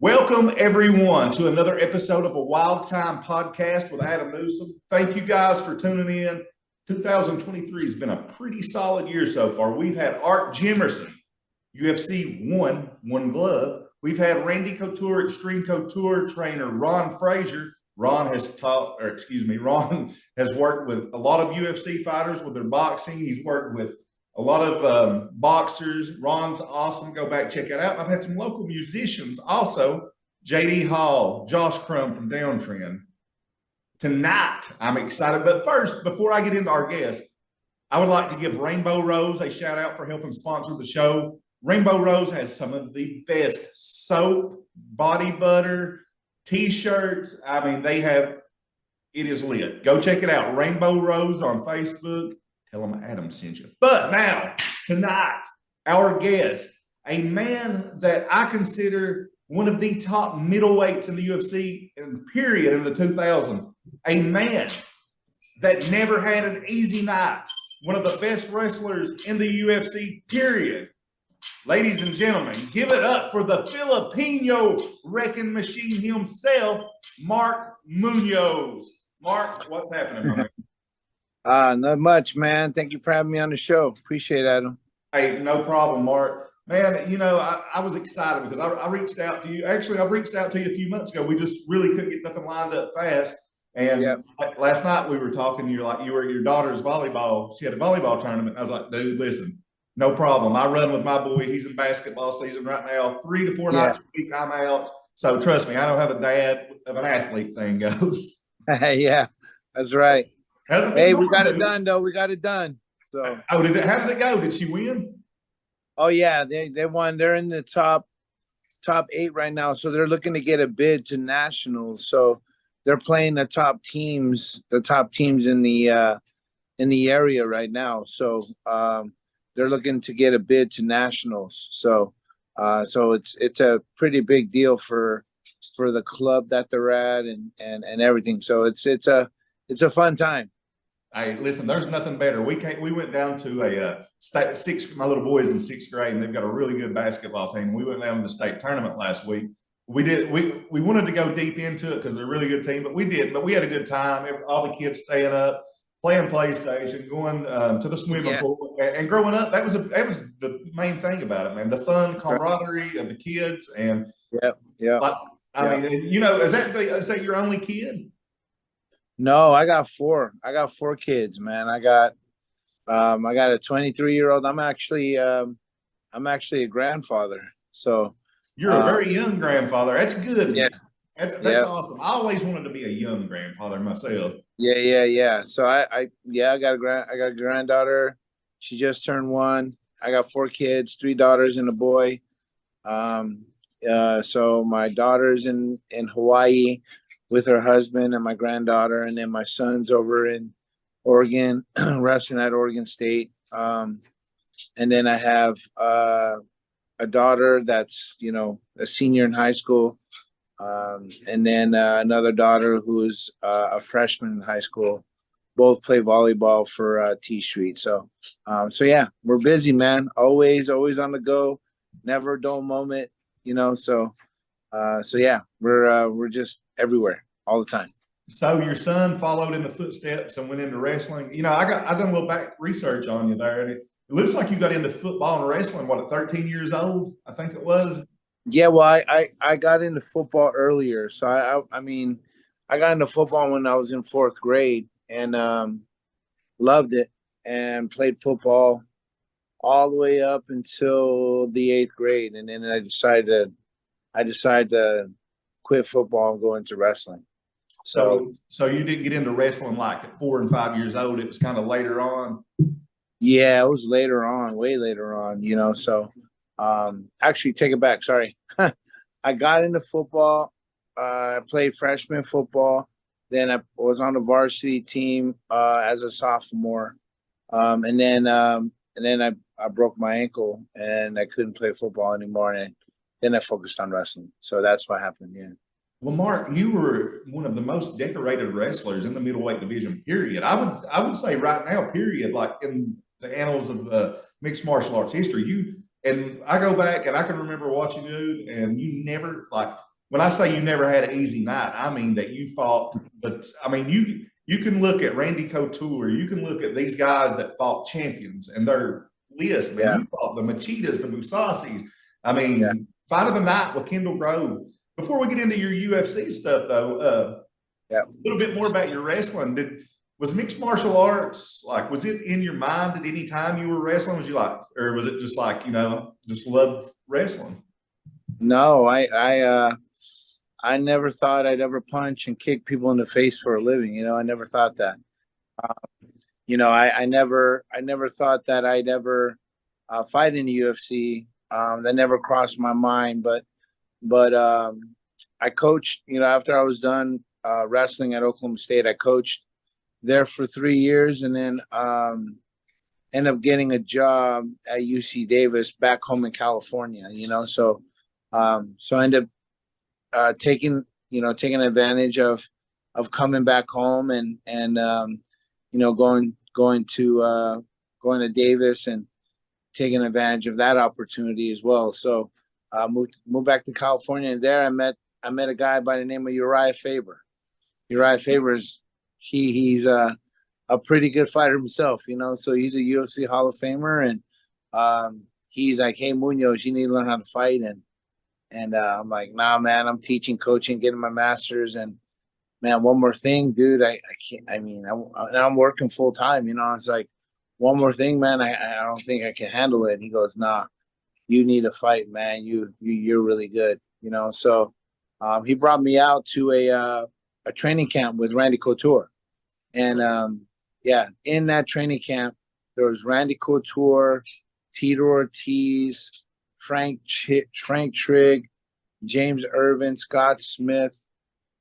Welcome, everyone, to another episode of a Wild Time podcast with Adam Newsom. Thank you guys for tuning in. 2023 has been a pretty solid year so far. We've had Art Jimerson, UFC one glove. We've had Randy Couture, Extreme Couture trainer Ron Frazier. Ron has worked with a lot of UFC fighters with their boxing. He's worked with a lot of boxers. Ron's awesome. Go back, check it out. And I've had some local musicians also. JD Hall, Josh Crum from Downtrend. Tonight, I'm excited. But first, before I get into our guest, I would like to give Rainbow Rose a shout out for helping sponsor the show. Rainbow Rose has some of the best soap, body butter, T-shirts. I mean, it is lit. Go check it out. Rainbow Rose on Facebook. Tell them Adam sent you. But now, tonight, our guest, a man that I consider one of the top middleweights in the UFC, period, in the 2000s. A man that never had an easy night. One of the best wrestlers in the UFC, period. Ladies and gentlemen, give it up for the Filipino wrecking machine himself, Mark Munoz. Mark, what's happening, man? Not much, man. Thank you for having me on the show. Appreciate it, Adam. Hey, no problem, Mark. Man, you know, I was excited because I reached out to you. Actually, I've reached out to you a few months ago. We just really couldn't get nothing lined up fast. And last night we were talking, you were at your daughter's volleyball. She had a volleyball tournament. I was like, dude, listen, no problem. I run with my boy. He's in basketball season right now. 3 to 4 nights a week, I'm out. So trust me, I know how the dad of an athlete thing goes. Yeah, that's right. Hey, we got it done, though. We got it done. So. Oh, how did it go? Did she win? Oh, yeah, they won. They're in the top 8 right now. So they're looking to get a bid to nationals. So they're playing the top teams in the area right now. So they're looking to get a bid to nationals. So it's a pretty big deal for the club that they're at and everything. So it's a fun time. Hey, listen, there's nothing better. We went down to a my little boy's in 6th grade, and they've got a really good basketball team. We went down to the state tournament last week. We wanted to go deep into it because they're a really good team, but we didn't. But we had a good time. All the kids staying up, playing PlayStation, going to the swimming pool, and growing up. That was the main thing about it, man. The fun camaraderie of the kids, and I mean, you know, is that your only kid? No, I got 4. I got 4 kids, man. I got a 23-year-old. I'm actually a grandfather. So you're a very young grandfather. That's good. Yeah. That's awesome. I always wanted to be a young grandfather myself. Yeah. So I got a granddaughter. She just turned 1. I got 4 kids, 3 daughters and a boy. So my daughter's in Hawaii with her husband and my granddaughter, and then my son's over in Oregon, wrestling at Oregon State. And then I have a daughter that's, a senior in high school. And then another daughter who's a freshman in high school. Both play volleyball for T Street. So yeah, we're busy, man. Always on the go. Never a dull moment, So yeah, we're just everywhere all the time. So your son followed in the footsteps and went into wrestling. I done a little back research on you there, and it looks like you got into football and wrestling, at 13 years old, I think it was? Yeah, well, I got into football earlier. So I got into football when I was in 4th grade and loved it and played football all the way up until the 8th grade. And then I decided to quit football and go into wrestling. So you didn't get into wrestling like at 4 and 5 years old. It was kind of later on. Yeah, it was later on, way later on, So actually, take it back. Sorry. I got into football. I played freshman football. Then I was on the varsity team as a sophomore. And then I broke my ankle and I couldn't play football anymore. And then I focused on wrestling. So that's what happened. Yeah. Well, Mark, you were one of the most decorated wrestlers in the middleweight division, period. I would say right now, period, like in the annals of the mixed martial arts history. And I go back and I can remember watching you, and you never, like, when I say you never had an easy night, I mean that you fought. But I mean, you can look at Randy Couture, you can look at these guys that fought champions and their list. Man, Yeah. you fought the Machitas, the Musasis. I Yeah. mean, fight of the night with Kendall Grove. Before we get into your UFC stuff, though, Yeah. a little bit more about your wrestling. Was mixed martial arts like, was it in your mind at any time you were wrestling? Was you like, or was it just like, just love wrestling? No, I never thought I'd ever punch and kick people in the face for a living. I never thought that. I never thought that I'd ever fight in the UFC. That never crossed my mind. But I coached. After I was done wrestling at Oklahoma State, I coached there for 3 years, and then ended up getting a job at UC Davis back home in California. So I ended up taking advantage of coming back home and going to Davis and taking advantage of that opportunity as well. So moved back to California, and there I met a guy by the name of Uriah Faber. Uriah Faber he's a pretty good fighter himself, so he's a UFC Hall of Famer, and he's like, hey, Munoz, you need to learn how to fight. And I'm like, nah, man, I'm teaching, coaching, getting my master's. And man, one more thing, dude, I can't, I'm working full time, it's like, one more thing, man, I don't think I can handle it. And he goes, nah, you need to fight, man. You're really good, So he brought me out to a training camp with Randy Couture. And in that training camp, there was Randy Couture, Tito Ortiz, Frank Trigg, James Irvin, Scott Smith,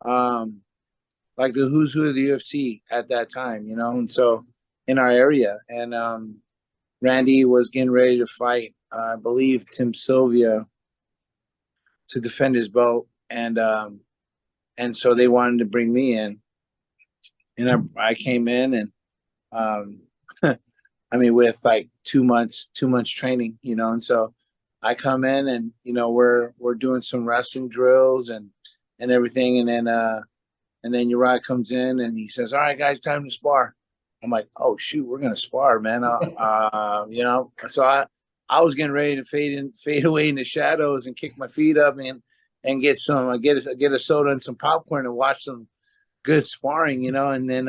like the who's who of the UFC at that time, and so in our area. And Randy was getting ready to fight, I believe, Tim Sylvia to defend his belt. And so they wanted to bring me in. And I came in, and with like 2 months training, and so I come in, and we're doing some wrestling drills and everything, and then Uriah comes in and he says, "All right, guys, time to spar." I'm like, "Oh shoot, we're gonna spar, man!" So I was getting ready to fade away in the shadows and kick my feet up and get a soda and some popcorn and watch some good sparring, and then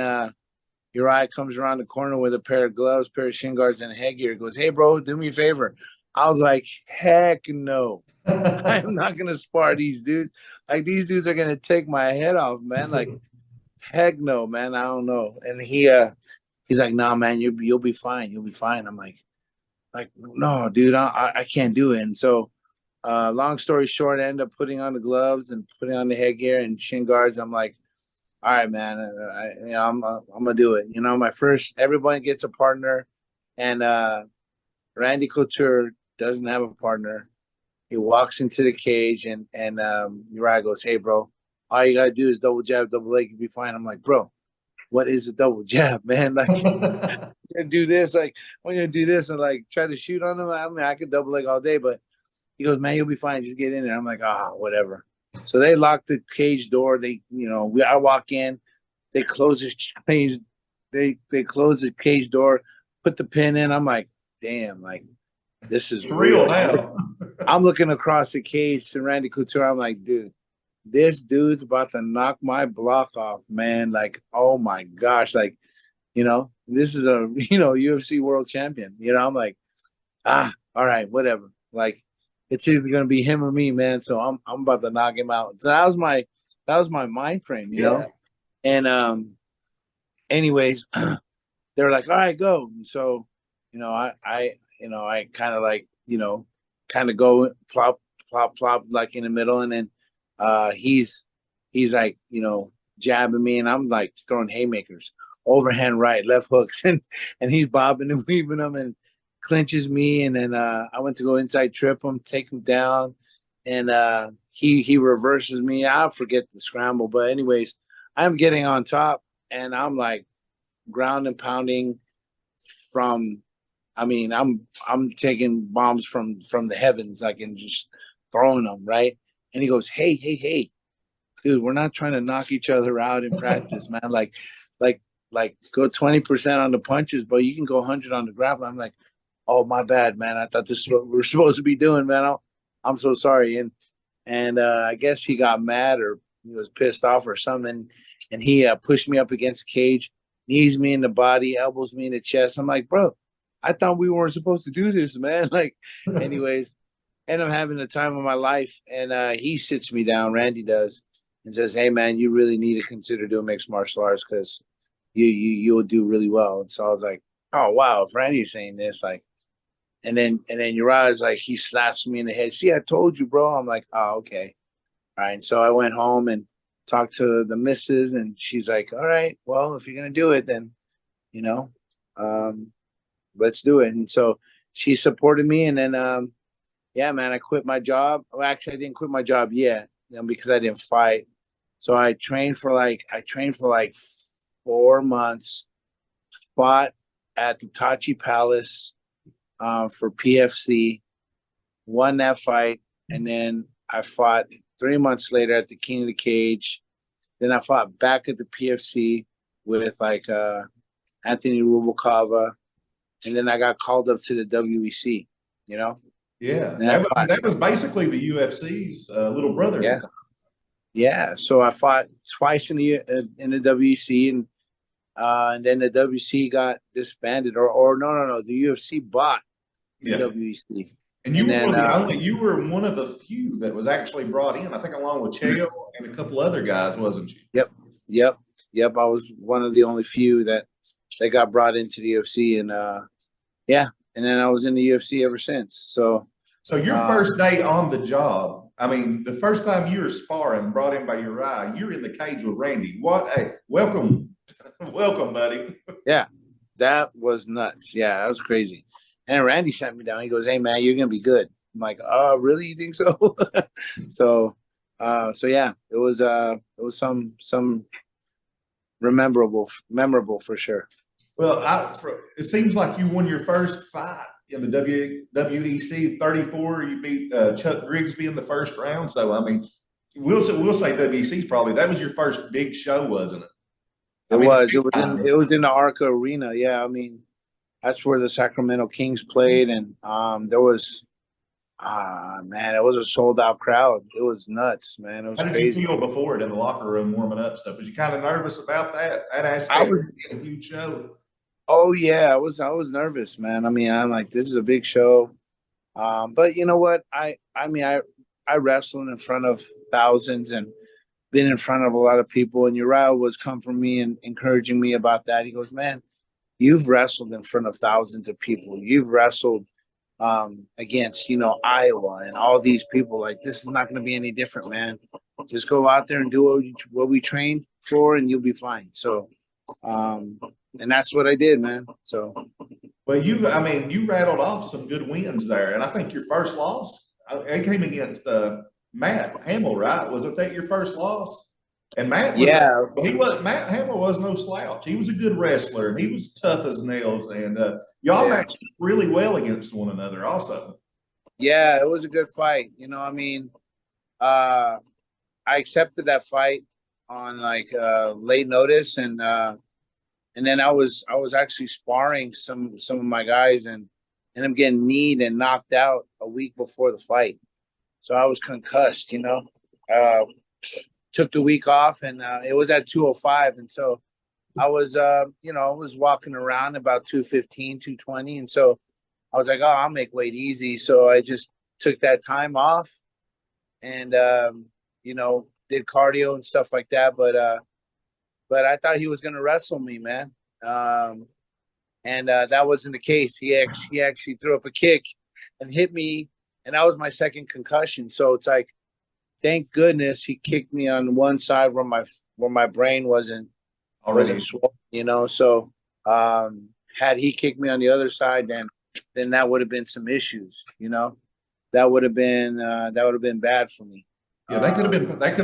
Uriah comes around the corner with a pair of gloves, pair of shin guards, and a headgear. Goes, "Hey, bro, do me a favor." I was like, "Heck no, I'm not gonna spar these dudes. Like, these dudes are gonna take my head off, man. Like, heck no, man. I don't know." And he's like, "Nah, man, you'll be fine. You'll be fine." I'm like, no, dude, I can't do it. And so, long story short, I end up putting on the gloves and putting on the headgear and shin guards. I'm like, all right, man, I'm gonna do it. Everybody gets a partner, and Randy Couture doesn't have a partner. He walks into the cage, and Uriah goes, "Hey, bro, all you gotta do is double jab, double leg, you'll be fine." I'm like, "Bro, what is a double jab, man? Like, I'm gonna do this, like, I'm gonna do this, and like try to shoot on him. I mean, I could double leg all day, but." He goes, "Man, you'll be fine. Just get in there." I'm like, whatever. So they lock the cage door. I walk in. They close the cage. They close the cage door. Put the pin in. I'm like, damn, like, this is real now. I'm looking across the cage to Randy Couture. I'm like, dude, this dude's about to knock my block off, man. Like, oh my gosh, like, this is a UFC world champion. I'm like, all right, whatever. Like, it's either gonna be him or me, man. So I'm about to knock him out. So that was my mind frame, And anyways, they were like, "All right, go." And so, I kind of like, kind of go plop, plop, plop, like in the middle, and then he's like, jabbing me, and I'm like throwing haymakers, overhand right, left hooks, and he's bobbing and weaving them, and clinches me, and then I went to go inside trip him, take him down, and he reverses me. I'll forget the scramble, but anyways, I'm getting on top, and I'm like ground and pounding from. I mean, I'm taking bombs from the heavens, like, and just throwing them, right. And he goes, hey, dude, we're not trying to knock each other out in practice, man. Like, go 20% on the punches, but you can go 100 on the grappling. I'm like, oh, my bad, man. I thought this is what we're supposed to be doing, man. I'm so sorry. And I guess he got mad or he was pissed off or something. And he pushed me up against the cage, knees me in the body, elbows me in the chest. I'm like, bro, I thought we weren't supposed to do this, man. Like, anyways, end up having the time of my life. And he sits me down, Randy does, and says, hey, man, you really need to consider doing mixed martial arts because you'll do really well. And so I was like, oh, wow, if Randy's saying this, like, and then Uriah's like, he slaps me in the head. See, I told you, bro. I'm like, oh, okay. All right. So I went home and talked to the missus, and she's like, all right, well, if you're going to do it, then, you know, let's do it. And so she supported me. And then, yeah, man, I quit my job. Well, actually, I didn't quit my job yet, because I didn't fight. So I trained for like 4 months, fought at the Tachi Palace for PFC, won that fight, and then I fought 3 months later at the King of the Cage. Then I fought back at the PFC with like Anthony Rubalcava, and then I got called up to the WEC. You know? Yeah, that was basically the UFC's little brother. Yeah, yeah. So I fought twice in the WEC, and then the WC got disbanded, or no, the UFC bought the WEC. And you were one of the few that was actually brought in, I think, along with Chael and a couple other guys, wasn't you? Yep. I was one of the only few that got brought into the UFC, and and then I was in the UFC ever since. So your first day on the job, I mean, the first time you were sparring, brought in by Uriah, you're in the cage with Randy. Welcome, buddy. Yeah, that was nuts. Yeah, that was crazy. And Randy sat me down. He goes, hey, man, you're going to be good. I'm like, oh, really? You think so? So yeah, it was some memorable for sure. Well, it seems like you won your first fight in the WEC 34. You beat Chuck Grigsby in the first round. So, I mean, we'll say WEC's probably, that was your first big show, wasn't it? It was in the Arca Arena. Yeah, I mean, that's where the Sacramento Kings played, and there was, man, it was a sold out crowd. It was nuts, man. It was crazy. How did you feel before it in the locker room warming up stuff? Was you kind of nervous about that? That aspect of a huge show. Oh yeah, I was nervous, man. I mean, I'm like, this is a big show, but you know what? I wrestled in front of thousands and been in front of a lot of people, and Uriah was come from me and encouraging me about that. He goes, man, you've wrestled in front of thousands of people. You've wrestled against, Iowa and all these people. Like, this is not going to be any different, man. Just go out there and do what we trained for, and you'll be fine. So, and that's what I did, man. So, well, you rattled off some good wins there, and I think your first loss, it came against Matt Hamill, right? Wasn't that your first loss? And Matt Hamill was no slouch. He was a good wrestler, and he was tough as nails. And y'all matched really well against one another, also. Yeah, it was a good fight. I accepted that fight on late notice, and then I was actually sparring some of my guys, and I'm getting kneed and knocked out a week before the fight, so I was concussed. Took the week off, and it was at 205, and so I was I was walking around about 215, 220, and so I was like, oh, I'll make weight easy. So I just took that time off and did cardio and stuff like that, but I thought he was going to wrestle me, man. And that wasn't the case. He actually threw up a kick and hit me, and that was my second concussion. So it's like, thank goodness he kicked me on one side where my brain wasn't swollen, So had he kicked me on the other side, then that would have been some issues, That would have been bad for me. Yeah, that could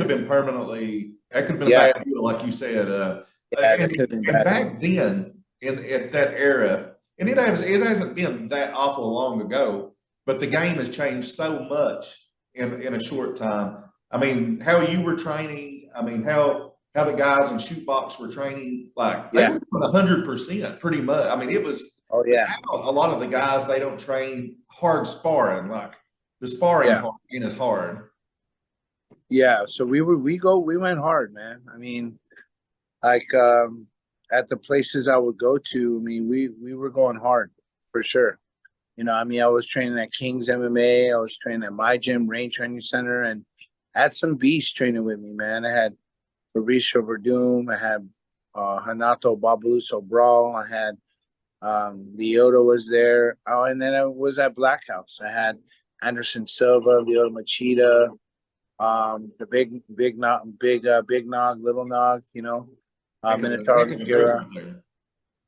have been permanently. That could have been a bad deal, like you said. And back then, at that era, and it hasn't been that awful long ago, but the game has changed so much in a short time. I mean, how you were training. I mean, how the guys in shoot box were training. Like they Yeah. were 100% pretty much. I mean, it was. Oh yeah. Now, a lot of the guys they don't train hard sparring. Like the sparring Yeah. part ain't as hard. Yeah. So we went hard, man. I mean, like at the places I would go to, I mean, we were going hard for sure. You know, I mean, I was training at King's MMA. I was training at my gym, Rain Training Center, and I had some beasts training with me, man. I had Fabricio Verdum. I had Hanato Babaluso Brawl. I had Leota was there. Oh, and then I was at Black House. I had Anderson Silva, Leota Machida, the big nog, little nog, you know, Minotaur Heck of a group Gira. right there.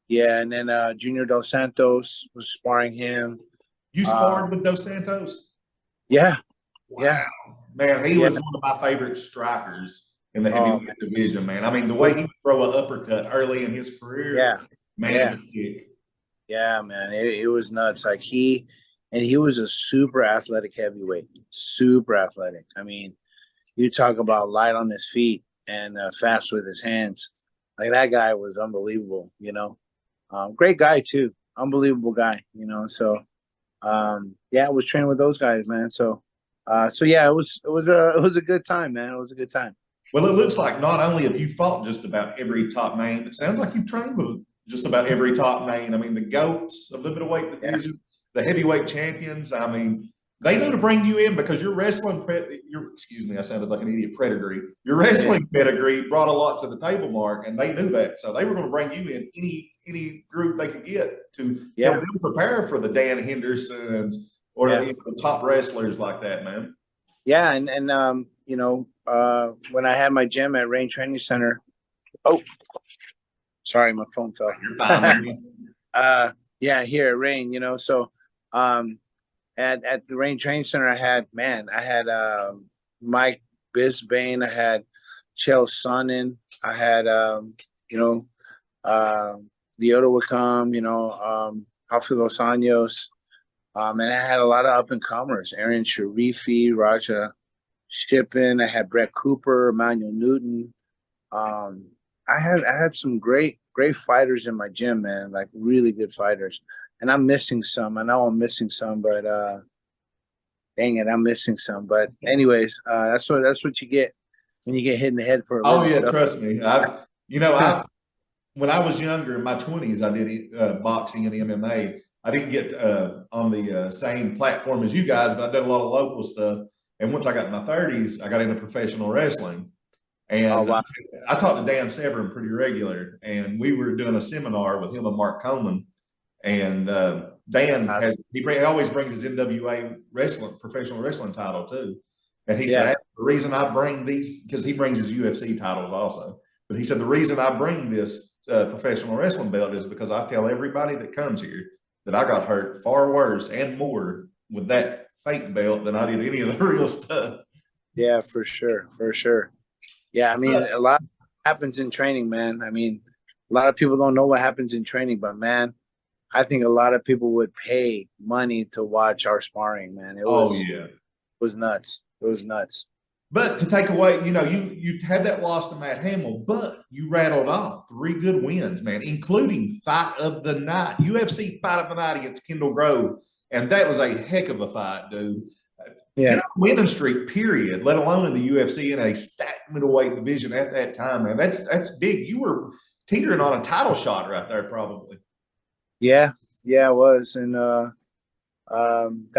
Yeah, and then Junior Dos Santos was sparring him. You sparred with Dos Santos? Yeah, Wow. yeah, Man, he yeah. was one of my favorite strikers in the Oh, heavyweight division, man. I mean, the way he would throw an uppercut early in his career, yeah, man, yeah. it was sick. Yeah, man, it was nuts. Like he was a super athletic heavyweight, super athletic. I mean, you talk about light on his feet and fast with his hands. Like that guy was unbelievable, you know. Great guy too, unbelievable guy, you know. So, yeah, I was training with those guys, man. So, yeah, it was a good time, man. It was a good time. Well, it looks like not only have you fought just about every top name, it sounds like you've trained with just about every top name. I mean, the GOATs of the middleweight Yeah, division, the heavyweight champions. I mean, they knew to bring you in because your wrestling, excuse me, I sounded like an idiot, pedigree. Your yeah, wrestling pedigree brought a lot to the table, Mark, and they knew that. So they were going to bring you in any group they could get to help yeah, them prepare for the Dan Hendersons or yeah, the top wrestlers like that, man. yeah. And you know, when I had my gym at Rain Training Center. Oh, sorry, my phone You're fine, fell. man. Yeah, here at Rain, you know. So, at the Rain Training Center, I had Mike Bisbane, I had Chael Sonnen, I had you know, Leota would come, you know, Rafa Los Anjos, and I had a lot of up and comers, Aaron Sharifi, Raja Shippen, I had Brett Cooper, Emmanuel Newton. Um, I had some great fighters in my gym, man, like really good fighters. And I'm missing some. I know I'm missing some, but dang it, I'm missing some. But anyways, that's what you get when you get hit in the head for a Oh living. yeah, So trust me. I've when I was younger in my 20s, I did boxing and MMA. I didn't get on the same platform as you guys, but I did a lot of local stuff. And once I got in my 30s, I got into professional wrestling. oh And wow. I talked to Dan Severn pretty regular, and we were doing a seminar with him and Mark Coleman. And Dan he always brings his NWA wrestling, professional wrestling title too. And he Yeah. said the reason I bring these because he brings his UFC titles also. But he said the reason I bring this professional wrestling belt is because I tell everybody that comes here that I got hurt far worse and more with that fake belt than I did any of the real stuff. Yeah, for sure. For sure. Yeah, I mean, a lot happens in training, man. I mean, a lot of people don't know what happens in training, but man, I think a lot of people would pay money to watch our sparring, man. Oh yeah. It was nuts. It was nuts. But to take away, you had that loss to Matt Hamill, but you rattled off 3 good wins, man, including fight of the night, UFC fight of the night against Kendall Grove, and that was a heck of a fight, dude. To Yeah. get a winning streak, period, let alone in the UFC in a stacked middleweight division at that time, man, that's big. You were teetering on a title shot right there, probably. Yeah. Yeah, it was. And that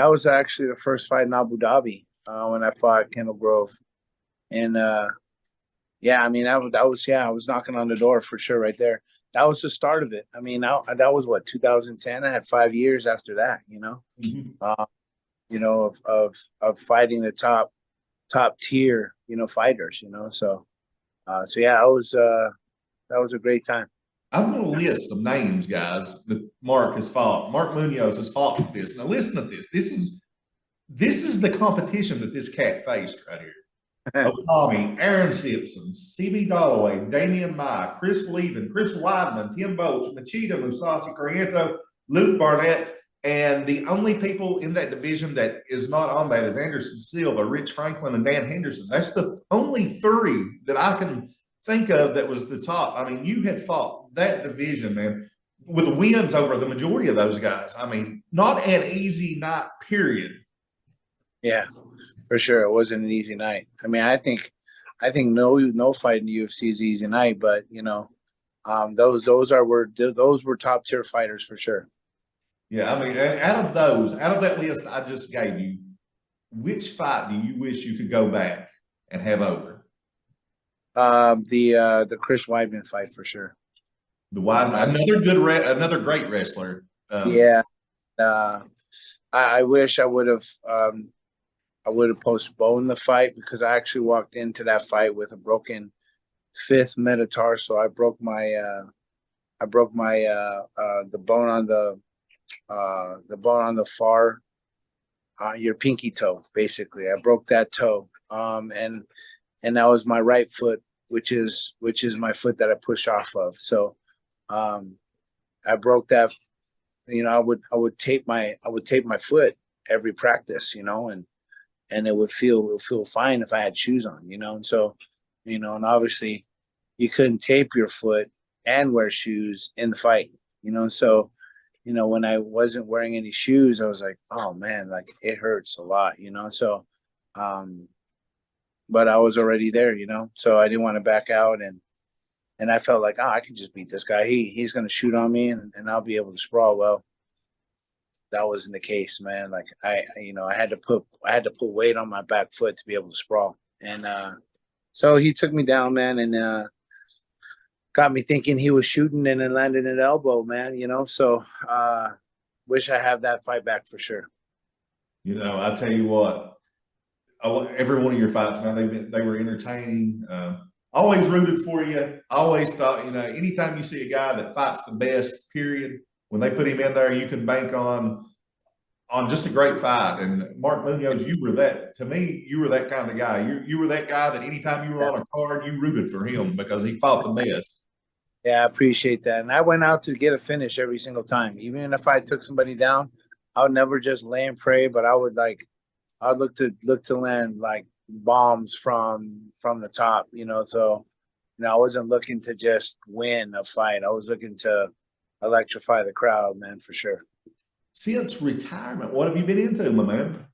was actually the first fight in Abu Dhabi when I fought Kendall Grove. And yeah, I mean, I was knocking on the door for sure right there. That was the start of it. I mean, that was what, 2010. I had 5 years after that, you know. Mm-hmm. You know, of fighting the top tier, you know, fighters, you know. So yeah, that was a great time. I'm going to list some names, guys, that Mark has fought. Mark Munoz has fought with this. Now, listen to this. This is the competition that this cat faced right here. Okami, Aaron Simpson, CB Galloway, Damian Mai, Chris Levin, Chris Weidman, Tim Boach, Machida, Musasi Corriento, Luke Barnett, And the only people in that division that is not on that is Anderson Silva, Rich Franklin, and Dan Henderson. That's the only three that I can think of that was the top. I mean, you had fought that division, man, with wins over the majority of those guys. I mean, not an easy night, period. Yeah, for sure. It wasn't an easy night. I mean, I think no fight in the UFC is easy night, but those were top tier fighters for sure. Yeah, I mean, out of that list I just gave you, which fight do you wish you could go back and have over? The Chris Weidman fight for sure. The wide, another great wrestler. Yeah, I wish I would have postponed the fight because I actually walked into that fight with a broken fifth metatarsal. I broke my the bone on the far your pinky toe, basically. I broke that toe. And that was my right foot, which is my foot that I push off of. So I broke that. I would tape my foot every practice, and it would feel fine if I had shoes on, and so, and obviously you couldn't tape your foot and wear shoes in the fight, so when I wasn't wearing any shoes, I was like, oh man, like it hurts a lot, so but I was already there, so I didn't want to back out, and I felt like, I can just beat this guy. He's going to shoot on me and I'll be able to sprawl. Well, that wasn't the case, man. Like I had to put weight on my back foot to be able to sprawl. And so he took me down, man, and got me thinking he was shooting and then landed an elbow, man, so wish I have that fight back for sure. I tell you what, every one of your fights, man, they were entertaining. Always rooted for you. Always thought, anytime you see a guy that fights the best, period, when they put him in there, you can bank on just a great fight. And Mark Munoz, you were that. To me, you were that kind of guy. You were that guy that anytime you were on a card, you rooted for him because he fought the best. Yeah, I appreciate that. And I went out to get a finish every single time. Even if I took somebody down, I would never just lay and pray, but I'd look to land like bombs from the top, so I wasn't looking to just win a fight. I was looking to electrify the crowd, man, for sure. Since retirement, what have you been into, my man?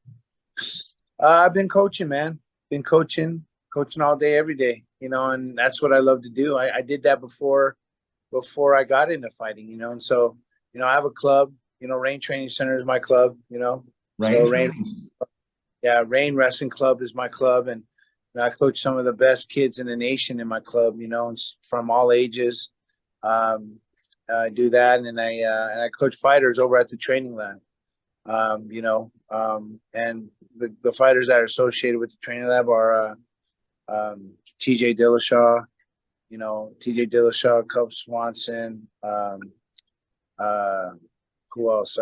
I've been coaching, man. Been coaching all day, every day, and that's what I love to do. I did that before I got into fighting, and so, I have a club, Rain Training Center is my club, Rain Wrestling Club is my club, and I coach some of the best kids in the nation in my club, from all ages. I do that, and I coach fighters over at the training lab. And the fighters that are associated with the training lab are TJ Dillashaw, Cub Swanson, who else?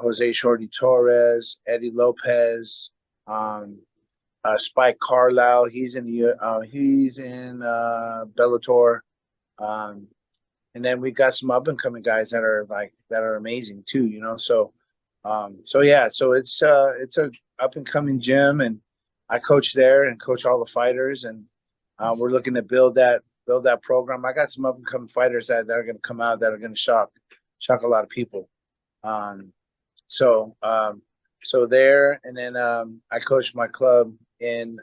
Jose Shorty Torres, Eddie Lopez, Spike Carlisle. He's in Bellator. And then we got some up and coming guys that are amazing too, So it's a up and coming gym, and I coach there and coach all the fighters, and we're looking to build that program. I got some up and coming fighters that are going to come out that are going to shock a lot of people. So there, and then I coach my club in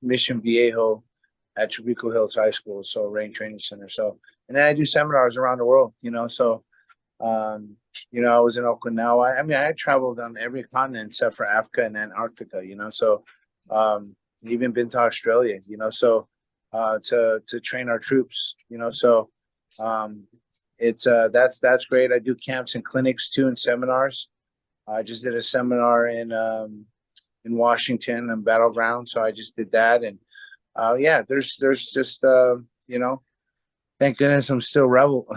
Mission Viejo at Trabuco Hills High School, so Rain Training Center. So, and then I do seminars around the world, So, I was in Okinawa. I mean, I traveled on every continent except for Africa and Antarctica, So, even been to Australia, So, to train our troops, So, it's that's great. I do camps and clinics too, and seminars. I just did a seminar in Washington and Battleground, so I just did that, and there's just thank goodness I'm still relevant,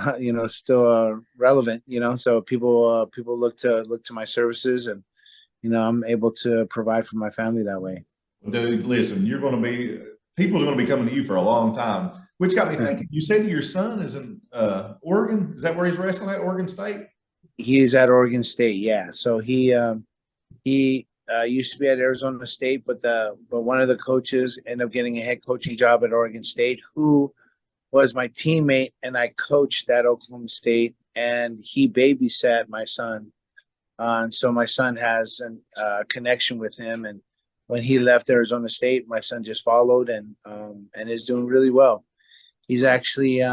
so people look to my services, and I'm able to provide for my family that way. Dude, listen, you're going to be people's going to be coming to you for a long time. Which got me Mhm. thinking. You said your son is in Oregon. Is that where he's wrestling at? Oregon State. He's at Oregon State, yeah. So he used to be at Arizona State, but one of the coaches ended up getting a head coaching job at Oregon State, who was my teammate, and I coached at Oklahoma State, and he babysat my son. And so my son has a connection with him, and when he left Arizona State, my son just followed and is doing really well. He's actually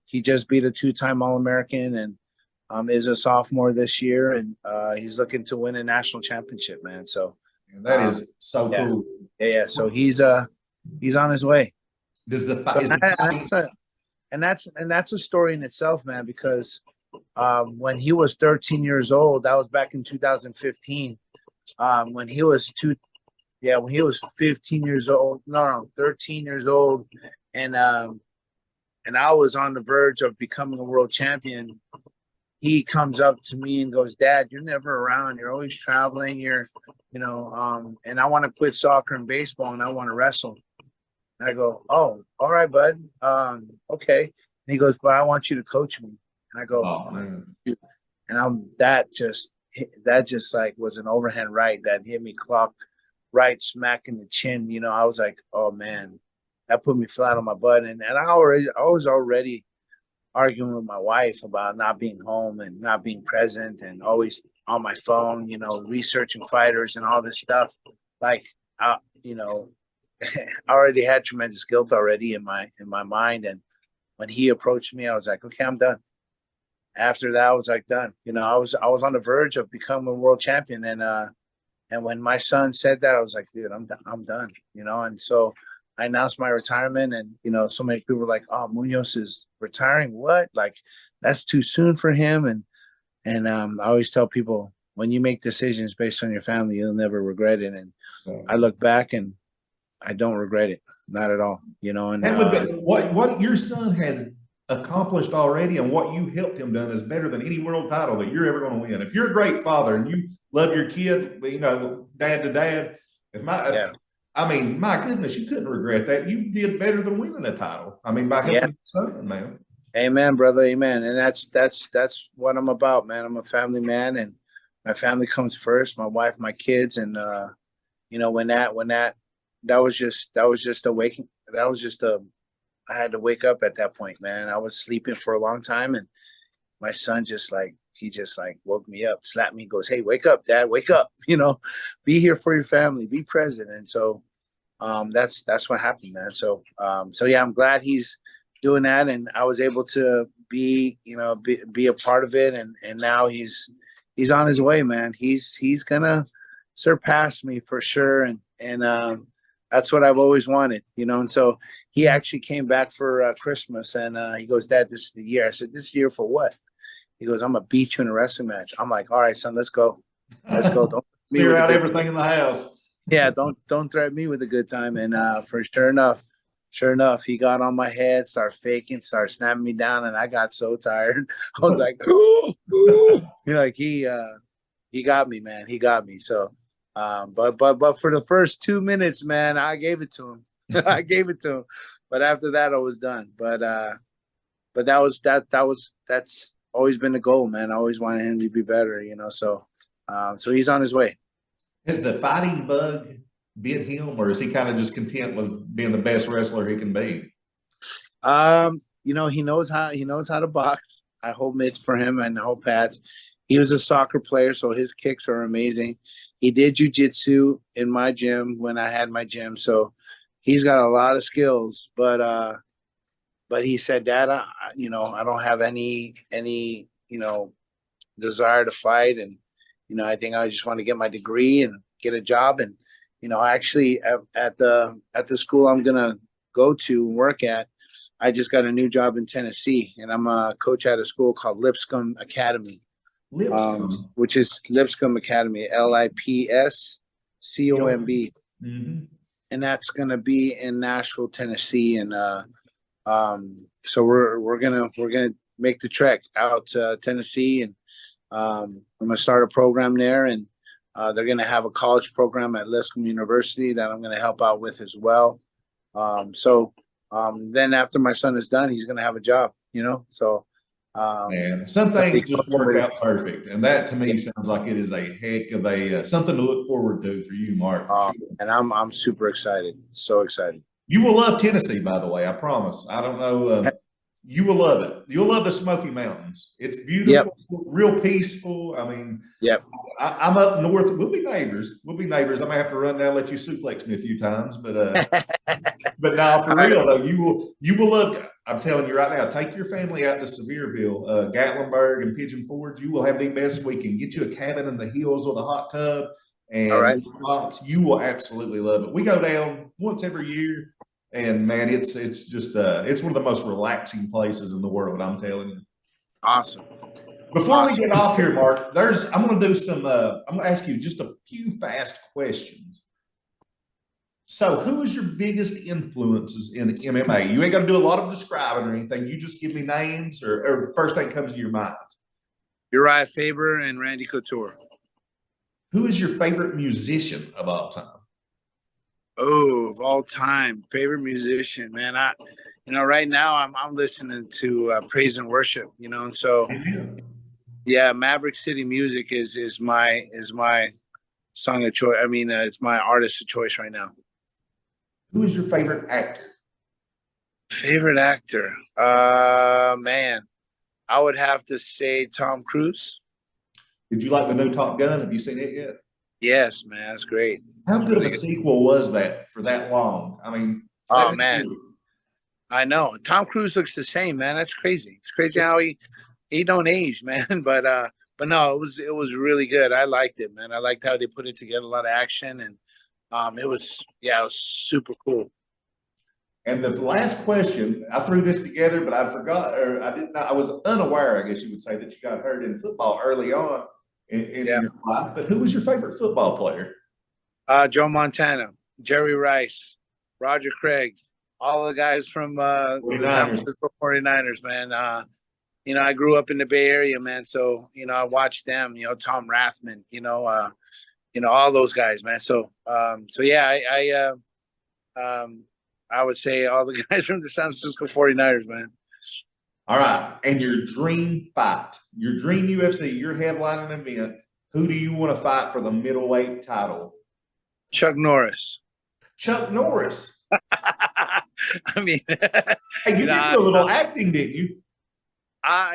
he just beat a two-time All-American and is a sophomore this year, and he's looking to win a national championship, man. So And that is so yeah, cool. yeah. So he's on his way. Does the So is the fighting? that's a story in itself, man. Because when he was 13 years old, that was back in 2015. When he was when he was 15 years old, no, 13 years old, and I was on the verge of becoming a world champion. He comes up to me and goes, "Dad, you're never around. You're always traveling. And I want to quit soccer and baseball, and I want to wrestle." And I go, "Oh, all right, bud. Okay." And he goes, "But I want you to coach me." And I go, Oh man, and that just like was an overhand right that hit me clock right smack in the chin. I was like, "Oh man," that put me flat on my butt, and I was already arguing with my wife about not being home and not being present and always on my phone, researching fighters and all this stuff. Like, I already had tremendous guilt already in my mind. And when he approached me, I was like, okay, I'm done. After that, I was like, done. I was on the verge of becoming a world champion. And when my son said that, I was like, dude, I'm done. I'm done. And so I announced my retirement, and so many people were like, "Oh, Munoz is retiring? What? Like, that's too soon for him." And I always tell people, when you make decisions based on your family, you'll never regret it. And I look back and I don't regret it, not at all. And that would be what your son has accomplished already, and what you helped him done is better than any world title that you're ever going to win. If you're a great father and you love your kid, dad to dad. yeah, I mean, my goodness, you couldn't regret that. You did better than winning a title. I mean, by yeah. helping your son, man. Amen, brother. Amen. And that's what I'm about, man. I'm a family man, and my family comes first. My wife, my kids, and when that was just a waking. That was just a I had to wake up at that point, man. I was sleeping for a long time, and my son he just woke me up, slapped me, goes, "Hey, wake up, Dad, wake up! Be here for your family, be present." And so, that's what happened, man. So yeah, I'm glad he's doing that, and I was able to be a part of it, and now he's on his way, man. He's gonna surpass me for sure, and that's what I've always wanted. And so he actually came back for Christmas, and he goes, "Dad, this is the year." I said, "This year for what?" He goes, "I'm gonna beat you in a wrestling match." I'm like, "All right, son, let's go. Let's go. Don't me Clear with a out good everything in the house. yeah, don't threaten me with a good time." And for sure enough, he got on my head, started faking, started snapping me down, and I got so tired. I was like, "Ooh, ooh." He got me, man. He got me. So but for the first 2 minutes, man, I gave it to him. I gave it to him. But after that I was done. But that's always been the goal, man. I always wanted him to be better. So he's on his way. Has the fighting bug bit him, or is he kind of just content with being the best wrestler he can be? He knows how to box. I hold mitts for him and I hold pads. He was a soccer player, so his kicks are amazing. He did jujitsu in my gym when I had my gym, so he's got a lot of skills. But he said, "Dad, I don't have any desire to fight, and I think I just want to get my degree and get a job." And actually at the school I'm gonna go to and work at, I just got a new job in Tennessee, and I'm a coach at a school called Lipscomb Academy, Lipscomb. which is Lipscomb Academy, Lipscomb, Mm-hmm. and that's gonna be in Nashville, Tennessee, and so we're gonna make the trek out to Tennessee, and I'm gonna start a program there, and they're gonna have a college program at Lipscomb University that I'm gonna help out with as well. Then after my son is done, he's gonna have a job, So Man, some so things become just work somebody. out perfect, and that to Yeah. me sounds like it is a heck of a something to look forward to for you, Mark, for sure. And I'm super excited, so excited. You will love Tennessee, by the way. I promise. I don't know. You will love it. You'll love the Smoky Mountains. It's Yep, beautiful, real peaceful. I mean, yep. I'm up north. We'll be neighbors. We'll be neighbors. I may have to run down and let you suplex me a few times, but now All for right. real though, you will love. I'm telling you right now, take your family out to Sevierville, Gatlinburg, and Pigeon Forge. You will have the best weekend. Get you a cabin in the hills with a hot tub All and right. lots. You will absolutely love it. We go down once every year, and man, it's just it's one of the most relaxing places in the world. I'm telling you. Awesome. Before we Awesome. get off here, Mark, I'm going to do some. I'm going to ask you just a few fast questions. So, who is your biggest influences in MMA? You ain't got to do a lot of describing or anything. You just give me names or the first thing that comes to your mind. Uriah Faber and Randy Couture. Who is your favorite musician of all time? Oh, of all time, favorite musician, man. Right now I'm listening to praise and worship, and so Amen. yeah, Maverick City Music is my song of choice. I mean, it's my artist of choice right now. Who is your favorite actor? Favorite actor, man, I would have to say Tom Cruise. Did you like the new Top Gun? Have you seen it yet? Yes, man, that's great. How It's good of a really good. sequel was that for that long? I mean, for Oh that man, I know. Tom Cruise looks the same, man. That's crazy. It's crazy how he don't age, man. But no, it was really good. I liked it, man. I liked how they put it together, a lot of action, and it was super cool. And the last question, I threw this together, but I forgot, or I did not, I was unaware, I guess you would say, that you got hurt in football early on in Yeah. your life. But who was your favorite football player? Joe Montana, Jerry Rice, Roger Craig, all the guys from the San 49ers. Francisco 49ers, man. I grew up in the Bay Area, man. So, I watched them, Tom Rathman, all those guys, man. So yeah, I would say all the guys from the San Francisco 49ers, man. All right. And your dream fight, your dream UFC, your headlining event, who do you want to fight for the middleweight title? Chuck Norris. Chuck Norris. I mean, Hey, you did do a little acting, didn't you?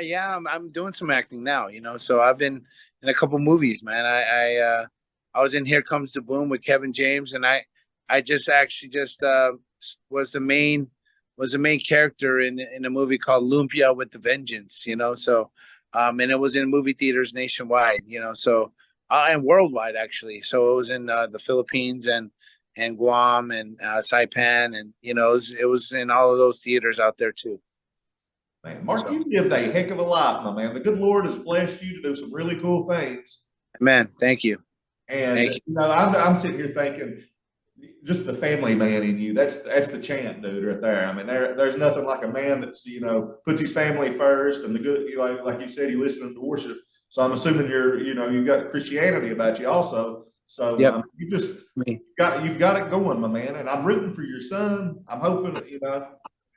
yeah, I'm doing some acting now, So I've been in a couple movies, man. I was in Here Comes the Boom with Kevin James, and I just actually was the main character in a movie called Lumpia with the Vengeance, So and it was in movie theaters nationwide, So and worldwide actually. So it was in the Philippines and Guam and Saipan, and it was in all of those theaters out there too. Man, Mark, you lived a heck of a life, my man. The good Lord has blessed you to do some really cool things. Man, thank you. And Thank you. I'm sitting here thinking, just the family man in you. That's the champ, dude, right there. I mean, there's nothing like a man that's puts his family first, and the good, like you said, he listens to worship. So I'm assuming you've got Christianity about you also. So Yep. you've got it going, my man. And I'm rooting for your son. I'm hoping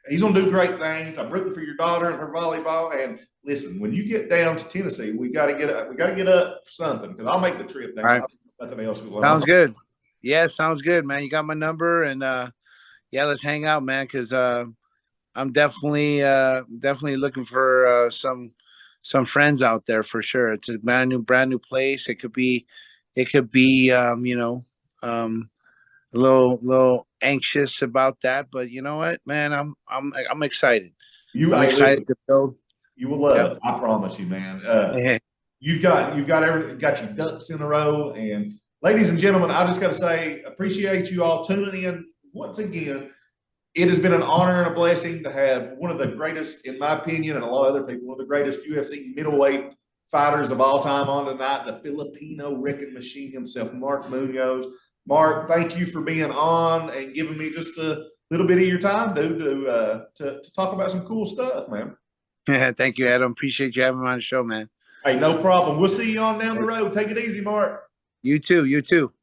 he's gonna do great things. I'm rooting for your daughter and her volleyball. And listen, when you get down to Tennessee, we got to get up for something, because I'll make the trip down. All right. Nothing else going Sounds on. good. Yeah, sounds good, man. You got my number, and yeah, let's hang out, man. Because I'm definitely looking for some friends out there for sure. It's a brand new place. It could be a little anxious about that, but you know what, man, I'm excited. I'm excited to build. You will love it. I promise you, man. You've got everything, got your ducks in a row. And ladies and gentlemen, I just got to say, appreciate you all tuning in once again. It has been an honor and a blessing to have one of the greatest, in my opinion, and a lot of other people, one of the greatest UFC middleweight fighters of all time on tonight, the Filipino wrecking machine himself, Mark Munoz. Mark, thank you for being on and giving me just a little bit of your time, dude, to talk about some cool stuff, man. Thank you, Adam. Appreciate you having me on the show, man. Hey, no problem. We'll see you on down the road. Take it easy, Mark. You too.